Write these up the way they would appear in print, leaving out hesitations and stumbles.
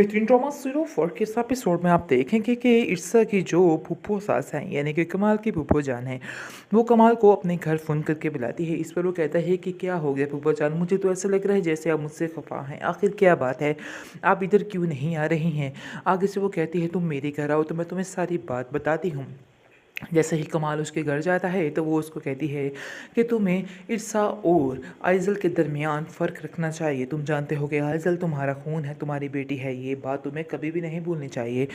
बेहतरीन drama zero four के इस एपिसोड में आप देखेंगे कि इर्सा की जो फूफो सास हैं यानी कि कमाल की फूफो जान है, वो कमाल को अपने घर फ़ोन करके बुलाती है। इस पर वो कहता है कि क्या हो गया फूफो जान, मुझे तो ऐसा लग रहा है जैसे आप मुझसे खफा हैं, आखिर क्या बात है, आप इधर क्यों नहीं आ रही हैं। आगे से वो कहती है तुम मेरे घर आओ तो मैं तुम्हें सारी बात बताती हूँ। जैसे ही कमाल उसके घर जाता है तो वो उसको कहती है कि तुम्हें इरसा और आइज़ल के दरमियान फ़र्क रखना चाहिए। तुम जानते हो कि आइज़ल तुम्हारा खून है, तुम्हारी बेटी है, ये बात तुम्हें कभी भी नहीं भूलनी चाहिए।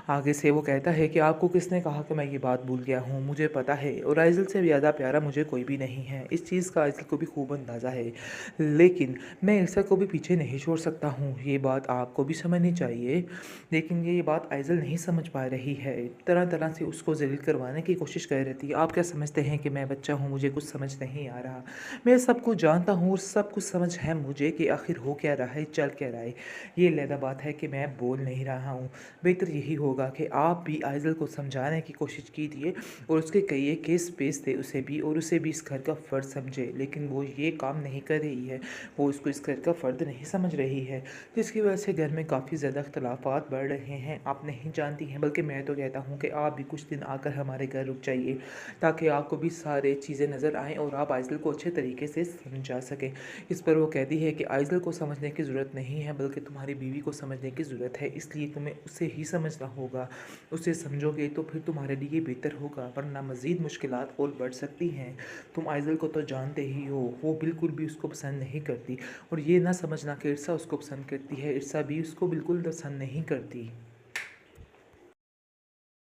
आगे से वो कहता है कि आपको किसने कहा कि मैं ये बात भूल गया हूँ, मुझे पता है और आइज़ल से ज़्यादा प्यारा मुझे कोई भी नहीं है। इस चीज़ का आइज़ल को भी खूब अंदाज़ा है, लेकिन मैं इरसा को भी पीछे नहीं छोड़ सकता हूँ, ये बात आपको भी समझनी चाहिए। लेकिन ये बात आइज़ल नहीं समझ पा रही है, तरह तरह से उसको ज़लील करवाने की कोशिश कर रही थी। आप क्या समझते हैं कि मैं बच्चा हूँ, मुझे कुछ समझ नहीं आ रहा। मैं सब कुछ जानता हूँ और सब कुछ समझ है मुझे कि आखिर हो क्या रहा है, चल क्या रहा है। ये अलहदा बात है कि मैं बोल नहीं रहा हूँ। बेहतर यही होगा कि आप भी आइज़ल को समझाने की कोशिश कीजिए और उसके कई केस पेश थे उसे भी, और उसे भी इस घर का फ़र्द समझे, लेकिन वो ये काम नहीं कर रही है। वो उसको इस घर का फ़र्द नहीं समझ रही है, जिसकी वजह से घर में काफ़ी ज़्यादा इख्तलाफात बढ़ रहे हैं। आप नहीं जानती हैं, बल्कि मैं तो कहता हूँ कि आप भी कुछ दिन आकर हमारे घर रुक जाइए, ताकि आपको भी सारे चीज़ें नज़र आएँ और आप आइज़ल को अच्छे तरीके से समझा सकें। इस पर वो कहती है कि आइज़ल को समझने की ज़रूरत नहीं है, बल्कि तुम्हारी बीवी को समझने की ज़रूरत है, इसलिए तुम्हें उसे ही समझना होगा। उसे समझोगे तो फिर तुम्हारे लिए बेहतर होगा, वरना मज़ीद मुश्किलात और बढ़ सकती हैं। तुम आइज़ल को तो जानते ही हो, वो बिल्कुल भी उसको पसंद नहीं करती, और ये ना समझना कि इरसा उसको पसंद करती है, इरसा भी उसको बिल्कुल पसंद नहीं करती।